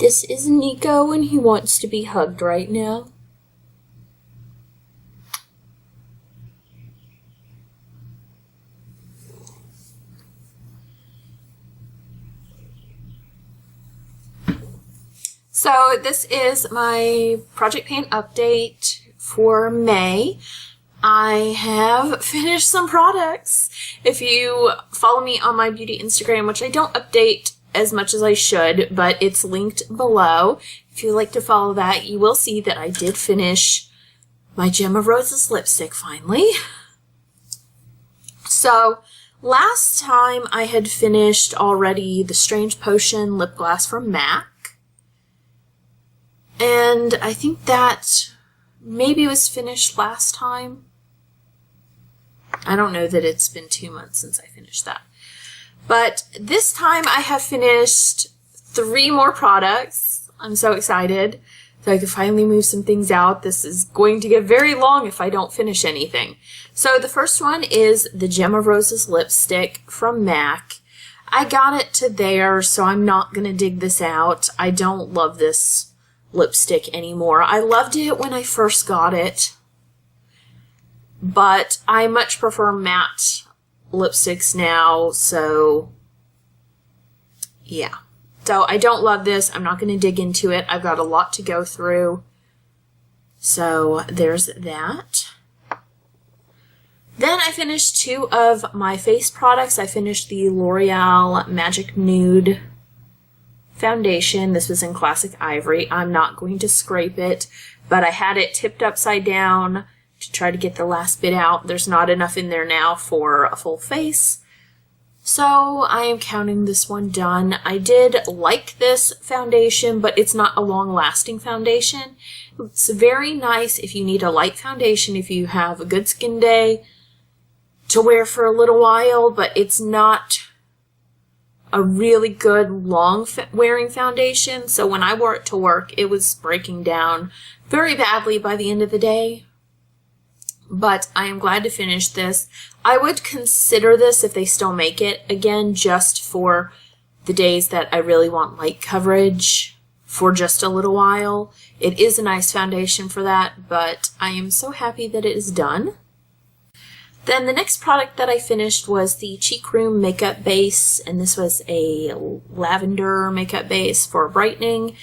This is Nico and he wants to be hugged right now. So this is my project paint update for May. I have finished some products. If you follow me on my beauty Instagram, which I don't update as much as I should, but it's linked below. If you like to follow that, you will see that I did finish my Gem of Roses lipstick finally. So last time I had finished already the Strange Potion lip gloss from MAC. And I think that maybe was finished last time. I don't know that it's been 2 months since I finished that. But this time I have finished 3 more products. I'm so excited. So I can finally move some things out. This is going to get very long if I don't finish anything. So the first one is the Gem of Roses lipstick from MAC. I got it to there, so I'm not going to dig this out. I don't love this lipstick anymore. I loved it when I first got it, but I much prefer matte lipsticks now, so yeah. So I don't love this. I'm not going to dig into it. I've got a lot to go through. So there's that. Then I finished 2 of my face products. I finished the L'Oreal Magic Nude foundation. This was in Classic Ivory. I'm not going to scrape it, but I had it tipped upside down to try to get the last bit out. There's not enough in there now for a full face, so I am counting this one done. I did like this foundation, but it's not a long-lasting foundation. It's very nice if you need a light foundation, if you have a good skin day to wear for a little while, but it's not a really good long wearing foundation. So when I wore it to work, it was breaking down very badly by the end of the day. But I am glad to finish this. I would consider this if they still make it again, just for the days that I really want light coverage for just a little while. It is a nice foundation for that, but I am so happy that it is done. Then the next product that I finished was the Cheek Room Makeup Base, and this was a lavender makeup base for brightening.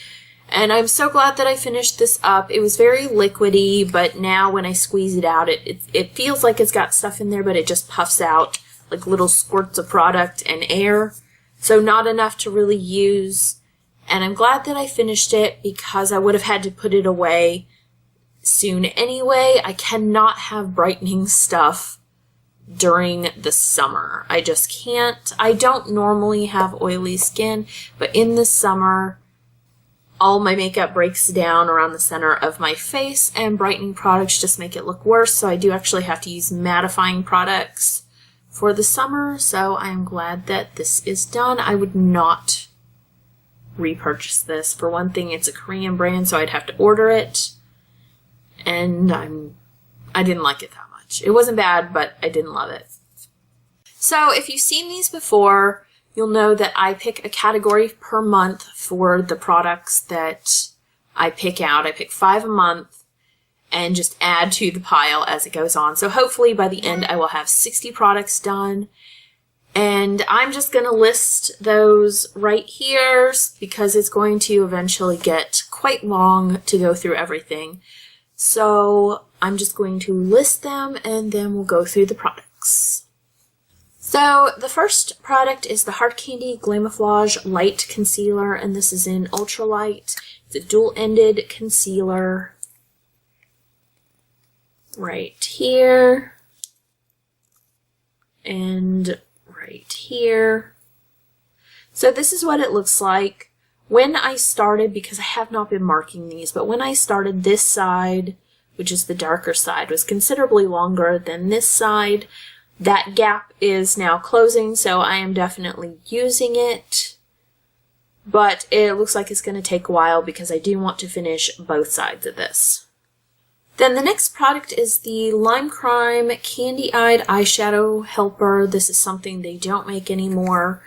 And I'm so glad that I finished this up. It was very liquidy, but now when I squeeze it out, it feels like it's got stuff in there, but it just puffs out like little squirts of product and air. So not enough to really use. And I'm glad that I finished it because I would have had to put it away soon anyway. I cannot have brightening stuff during the summer. I just can't. I don't normally have oily skin, but in the summer, all my makeup breaks down around the center of my face, and brightening products just make it look worse, so I do actually have to use mattifying products for the summer, so I'm glad that this is done. I would not repurchase this. For one thing, it's a Korean brand, so I'd have to order it, and I didn't like it that much. It wasn't bad, but I didn't love it. So if you've seen these before, you'll know that I pick a category per month for the products that I pick out. I pick 5 a month and just add to the pile as it goes on. So hopefully by the end I will have 60 products done. And I'm just going to list those right here because it's going to eventually get quite long to go through everything. So I'm just going to list them and then we'll go through the products. So the first product is the Hard Candy Glamouflage Light Concealer, and this is in Ultralight. It's a dual-ended concealer right here and right here. So this is what it looks like. When I started, because I have not been marking these, but when I started, this side, which is the darker side, was considerably longer than this side. That gap is now closing, so I am definitely using it. But it looks like it's going to take a while because I do want to finish both sides of this. Then the next product is the Lime Crime Candy Eyed Eyeshadow Helper. This is something they don't make anymore.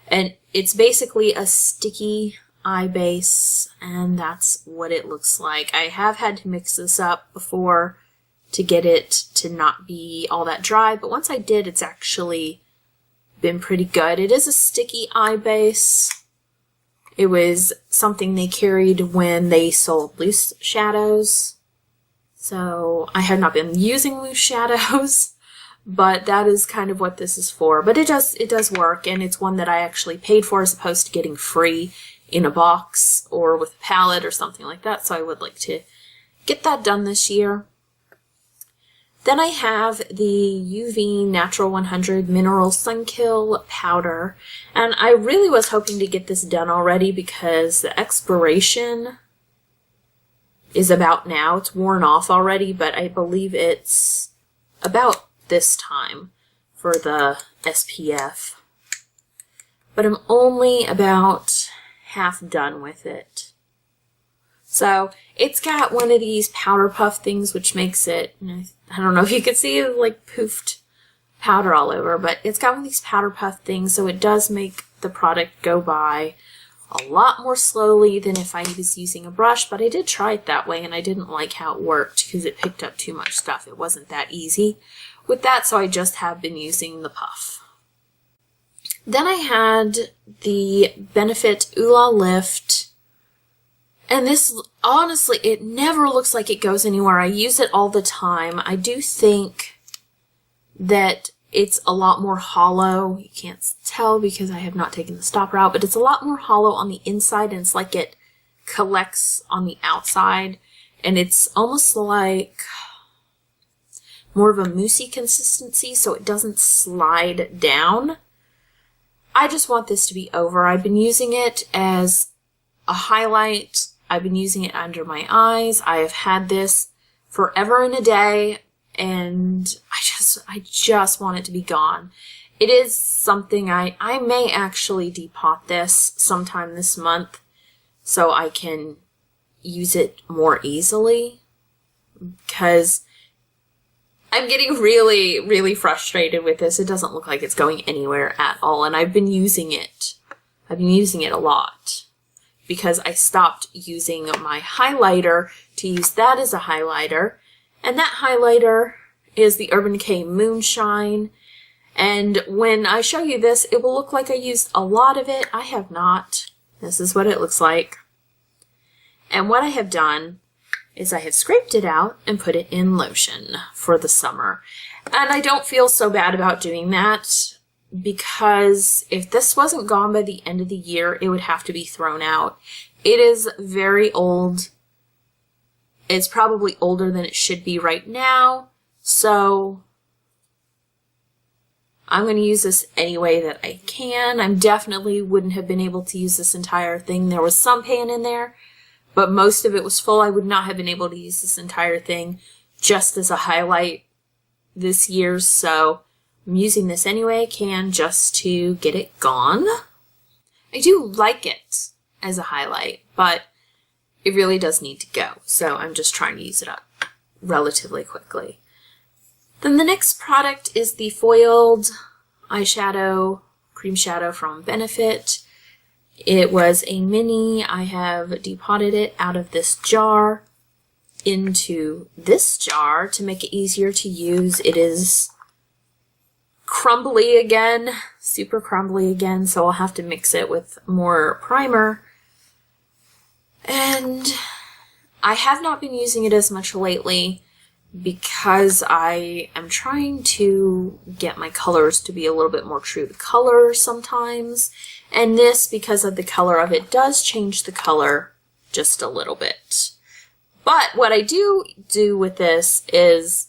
And it's basically a sticky eye base, and that's what it looks like. I have had to mix this up before to get it to not be all that dry, but once I did, it's actually been pretty good. It is a sticky eye base. It was something they carried when they sold loose shadows. So I have not been using loose shadows, but that is kind of what this is for. But it does work, and it's one that I actually paid for as opposed to getting free in a box or with a palette or something like that. So I would like to get that done this year. Then I have the UV Natural 100 Mineral Sunkill Powder, and I really was hoping to get this done already because the expiration is about now. It's worn off already, but I believe it's about this time for the SPF. But I'm only about half done with it. So it's got one of these powder puff things, which makes it, I don't know if you can see it, like poofed powder all over, but it's got one of these powder puff things, so it does make the product go by a lot more slowly than if I was using a brush, but I did try it that way, and I didn't like how it worked because it picked up too much stuff. It wasn't that easy with that, so I just have been using the puff. Then I had the Benefit Ooh La Lift. And this, honestly, it never looks like it goes anywhere. I use it all the time. I do think that it's a lot more hollow. You can't tell because I have not taken the stopper out, but it's a lot more hollow on the inside, and it's like it collects on the outside. And it's almost like more of a moussey consistency, so it doesn't slide down. I just want this to be over. I've been using it as a highlight. I've been using it under my eyes. I have had this forever and a day, and I just want it to be gone. It is something I may actually depot this sometime this month so I can use it more easily, because I'm getting really, really frustrated with this. It doesn't look like it's going anywhere at all, and I've been using it. I've been using it a lot because I stopped using my highlighter to use that as a highlighter, and that highlighter is the Urban Decay Moonshine. And when I show you this, it will look like I used a lot of it. I have not. This is what it looks like. And what I have done is I have scraped it out and put it in lotion for the summer. And I don't feel so bad about doing that, because if this wasn't gone by the end of the year, it would have to be thrown out. It is very old. It's probably older than it should be right now, so I'm going to use this any way that I can. I definitely wouldn't have been able to use this entire thing. There was some pan in there, but most of it was full. I would not have been able to use this entire thing just as a highlight this year, so I'm using this any way I can just to get it gone. I do like it as a highlight, but it really does need to go, so I'm just trying to use it up relatively quickly. Then the next product is the foiled eyeshadow, cream shadow from Benefit. It was a mini. I have depotted it out of this jar into this jar to make it easier to use. It is crumbly again, super crumbly again, so I'll have to mix it with more primer. And I have not been using it as much lately because I am trying to get my colors to be a little bit more true to color sometimes. And this, because of the color of it, does change the color just a little bit. But what I do with this is,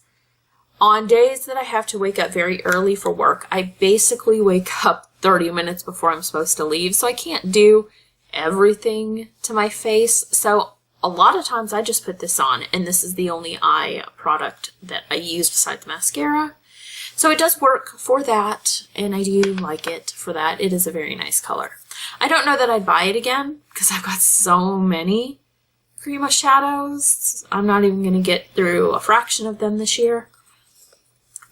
on days that I have to wake up very early for work, I basically wake up 30 minutes before I'm supposed to leave, so I can't do everything to my face. So a lot of times I just put this on, and this is the only eye product that I use besides mascara. So it does work for that, and I do like it for that. It is a very nice color. I don't know that I'd buy it again, because I've got so many cream shadows. I'm not even going to get through a fraction of them this year.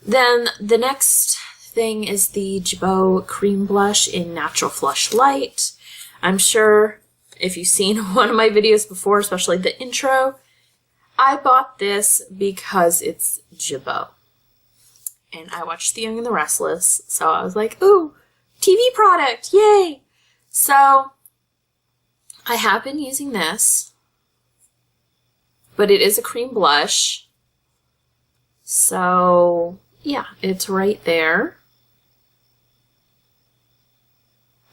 Then the next thing is the Jabot Cream Blush in Natural Flush Light. I'm sure if you've seen one of my videos before, especially the intro, I bought this because it's Jabot. And I watched The Young and the Restless, so I was like, ooh, TV product, yay! So, I have been using this, but it is a cream blush. So, yeah, it's right there.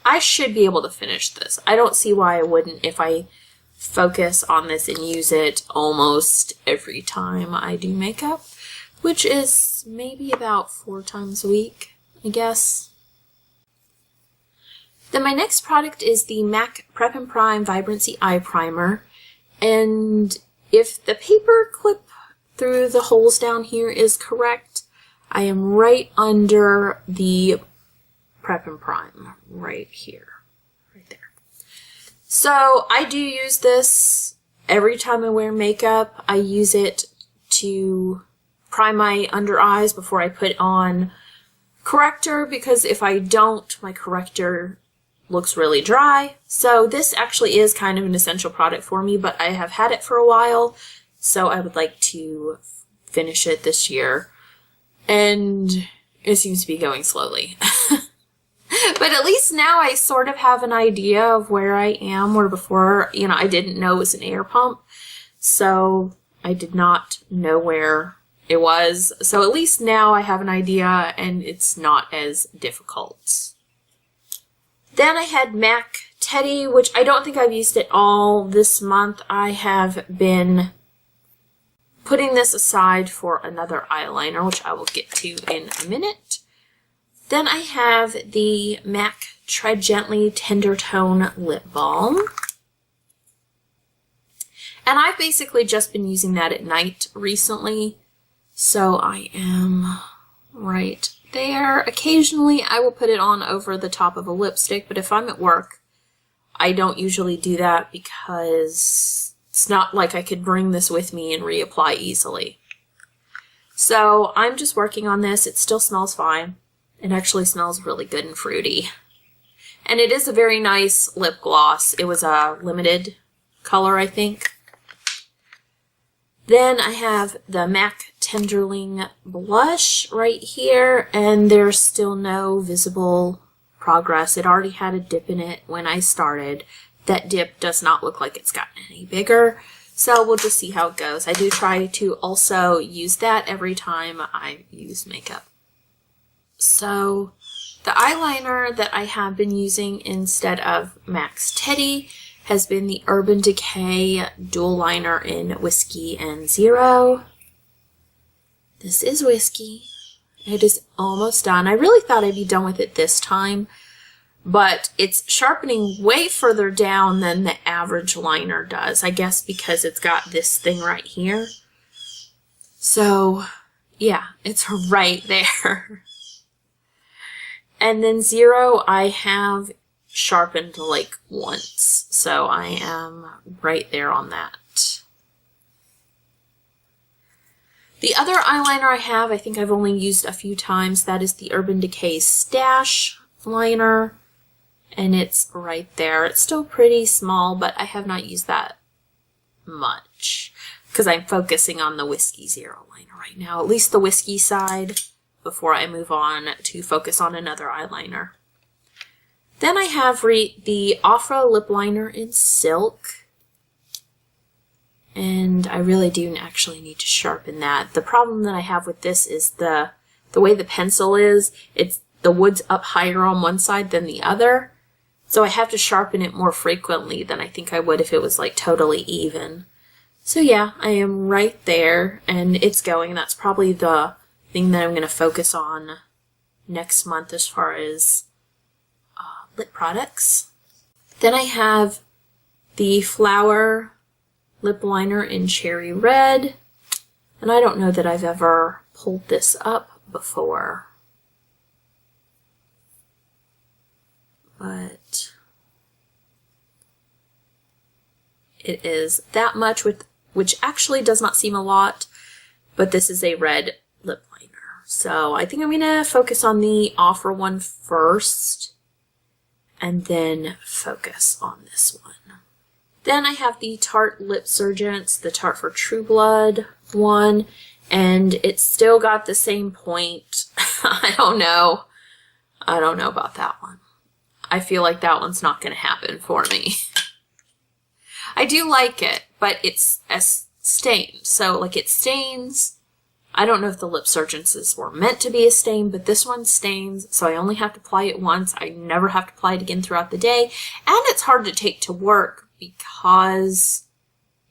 I should be able to finish this. I don't see why I wouldn't if I focus on this and use it almost every time I do makeup, which is maybe about 4 times a week, I guess. Then my next product is the MAC Prep and Prime Vibrancy Eye Primer. And if the paper clip through the holes down here is correct, I am right under the Prep and Prime, right here, right there. So I do use this every time I wear makeup. I use it to prime my under eyes before I put on corrector, because if I don't, my corrector looks really dry. So this actually is kind of an essential product for me, but I have had it for a while, so I would like to finish it this year. And it seems to be going slowly. But at least now I sort of have an idea of where I am, where before, you know, I didn't know it was an air pump. So I did not know where it was. So at least now I have an idea and it's not as difficult. Then I had MAC Teddy, which I don't think I've used it all this month. I have been putting this aside for another eyeliner, which I will get to in a minute. Then I have the MAC Tread Gently Tender Tone Lip Balm. And I've basically just been using that at night recently. So I am right there. Occasionally I will put it on over the top of a lipstick, but if I'm at work, I don't usually do that because it's not like I could bring this with me and reapply easily. So I'm just working on this. It still smells fine. It actually smells really good and fruity. And it is a very nice lip gloss. It was a limited color, I think. Then I have the MAC Tenderling blush right here, and there's still no visible progress. It already had a dip in it when I started. That dip does not look like it's gotten any bigger, so we'll just see how it goes. I do try to also use that every time I use makeup. So the eyeliner that I have been using instead of MAC's Teddy has been the Urban Decay Dual Liner in Whiskey and Zero. This is Whiskey. It is almost done. I really thought I'd be done with it this time, but it's sharpening way further down than the average liner does. I guess because it's got this thing right here. So, yeah, it's right there. And then Zero, I have sharpened like once, so I am right there on that. The other eyeliner I have, I think I've only used a few times. That is the Urban Decay Stash liner, and it's right there. It's still pretty small, but I have not used that much because I'm focusing on the Whiskey Zero liner right now, at least the Whiskey side, before I move on to focus on another eyeliner. Then I have the Ofra lip liner in Silk, and I really do actually need to sharpen that. The problem that I have with this is the way the pencil is, the wood's up higher on one side than the other, so I have to sharpen it more frequently than I think I would if it was like totally even. So yeah, I am right there, and it's going. That's probably the thing that I'm going to focus on next month as far as lip products. Then I have the Flower lip liner in Cherry Red, and I don't know that I've ever pulled this up before, but it is that much, which actually does not seem a lot, but this is a red lip liner. So I think I'm going to focus on the Ofra one first, and then focus on this one. Then I have the Tarte LipSurgence, the Tarte for True Blood one, and it's still got the same point. I don't know. I don't know about that one. I feel like that one's not going to happen for me. I do like it, but it's stained. So, like, it stains. I don't know if the LipSurgences were meant to be a stain, but this one stains, so I only have to apply it once. I never have to apply it again throughout the day. And it's hard to take to work because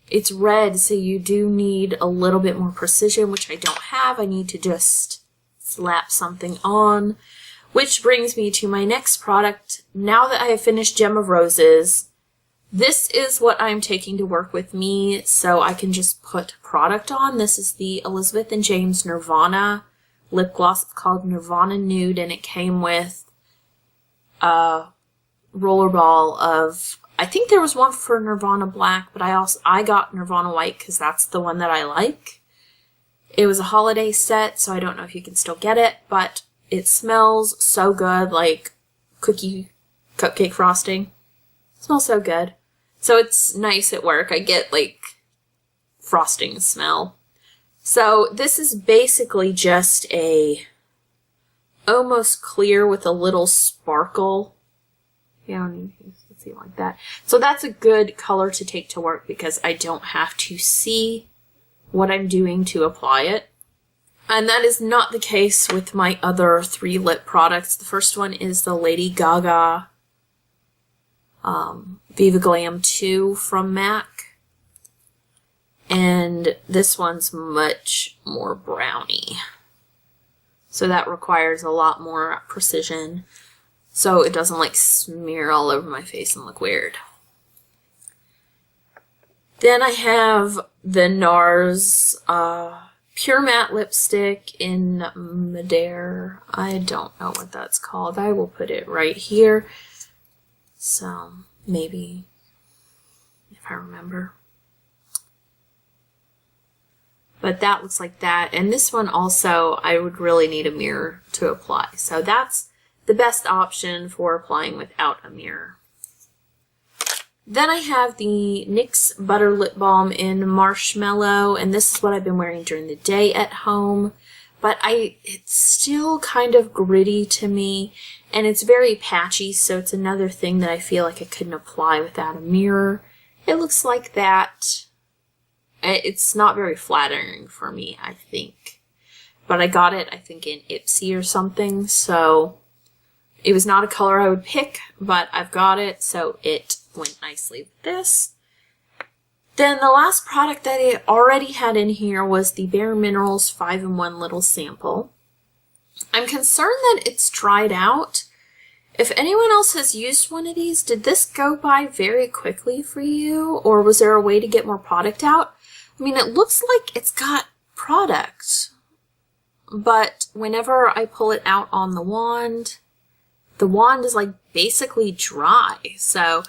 it's red, so you do need a little bit more precision, which I don't have. I need to just slap something on. Which brings me to my next product. Now that I have finished Gem of Roses, this is what I'm taking to work with me, so I can just put product on. This is the Elizabeth and James Nirvana lip gloss. It's called Nirvana Nude, and it came with a rollerball of, I think there was one for Nirvana Black, but I got Nirvana White because that's the one that I like. It was a holiday set, so I don't know if you can still get it, but it smells so good, like cupcake frosting. It smells so good. So it's nice at work. I get like frosting smell. So this is basically just a almost clear with a little sparkle. Yeah, I don't need to see it like that. So that's a good color to take to work because I don't have to see what I'm doing to apply it. And that is not the case with my other 3 lip products. The first one is the Lady Gaga Viva Glam 2 from MAC. And this one's much more browny. So that requires a lot more precision. So it doesn't like smear all over my face and look weird. Then I have the NARS Pure Matte Lipstick in Madère. I don't know what that's called. I will put it right here. So maybe if I remember. But that looks like that. And this one also, I would really need a mirror to apply. So that's the best option for applying without a mirror. Then I have the NYX Butter Lip Balm in Marshmallow, and this is what I've been wearing during the day at home. But it's still kind of gritty to me, and it's very patchy, so it's another thing that I feel like I couldn't apply without a mirror. It looks like that. It's not very flattering for me, I think. But I got it, I think, in Ipsy or something, so it was not a color I would pick, but I've got it, so it went nicely with this. Then the last product that I already had in here was the Bare Minerals 5-in-1 Little Sample. I'm concerned that it's dried out. If anyone else has used one of these, did this go by very quickly for you? Or was there a way to get more product out? I mean, it looks like it's got product. But whenever I pull it out on the wand is like basically dry. So,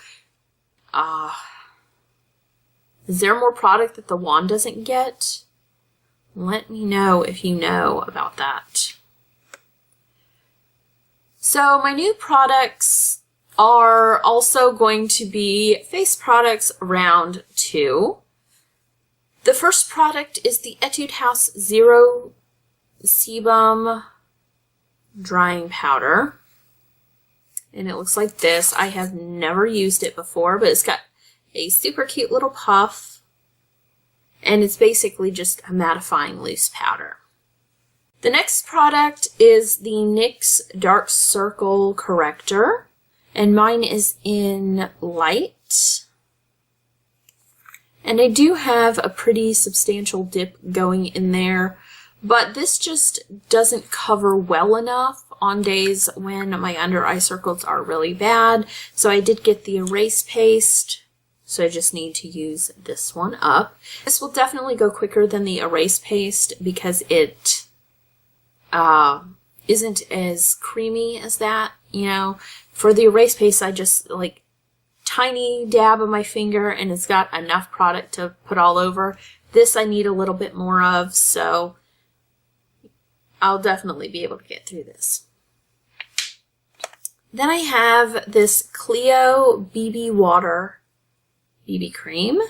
is there more product that the wand doesn't get? Let me know if you know about that. So my new products are also going to be face products round 2. The first product is the Etude House Zero Sebum Drying Powder. And it looks like this. I have never used it before, but it's got a super cute little puff. And it's basically just a mattifying loose powder. The next product is the NYX Dark Circle Corrector. And mine is in Light. And I do have a pretty substantial dip going in there. But this just doesn't cover well enough on days when my under eye circles are really bad. So I did get the erase paste. So I just need to use this one up. This will definitely go quicker than the erase paste because it isn't as creamy as that. You know, for the erase paste, I just like tiny dab of my finger and it's got enough product to put all over. This I need a little bit more of, so I'll definitely be able to get through this. Then I have this Clio BB BB cream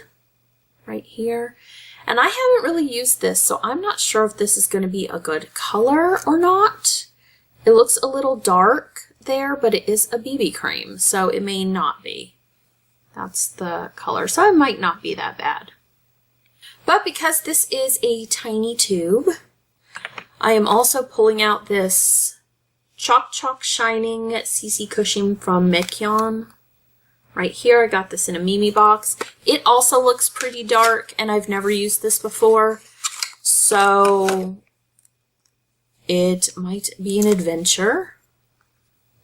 right here. And I haven't really used this, so I'm not sure if this is going to be a good color or not. It looks a little dark there, but it is a BB cream, so it may not be. That's the color, so it might not be that bad. But because this is a tiny tube, I am also pulling out this Chalk Chalk Shining CC Cushion from Mekyon. Right here, I got this in a Mimi box. It also looks pretty dark, and I've never used this before, so it might be an adventure.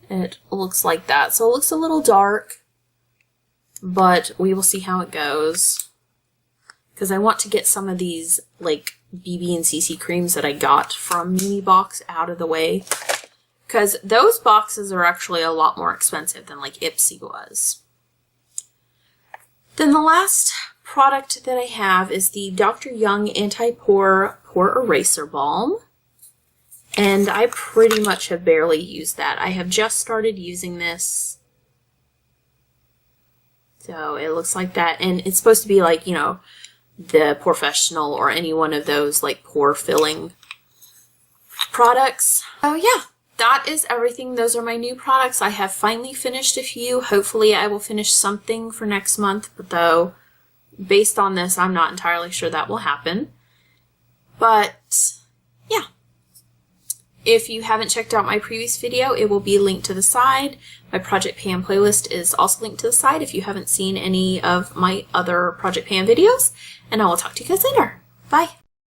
It looks like that. So it looks a little dark, but we will see how it goes. Because I want to get some of these like BB and CC creams that I got from Mimi box out of the way. Because those boxes are actually a lot more expensive than like Ipsy was. Then the last product that I have is the Dr. Young Anti-Pore Pore Eraser Balm. And I pretty much have barely used that. I have just started using this. So it looks like that. And it's supposed to be like, you know, the Professional or any one of those like pore filling products. Oh yeah, that is everything. Those are my new products. I have finally finished a few. Hopefully I will finish something for next month, but though based on this, I'm not entirely sure that will happen. But yeah. If you haven't checked out my previous video, it will be linked to the side. My Project Pan playlist is also linked to the side if you haven't seen any of my other Project Pan videos. And I will talk to you guys later. Bye!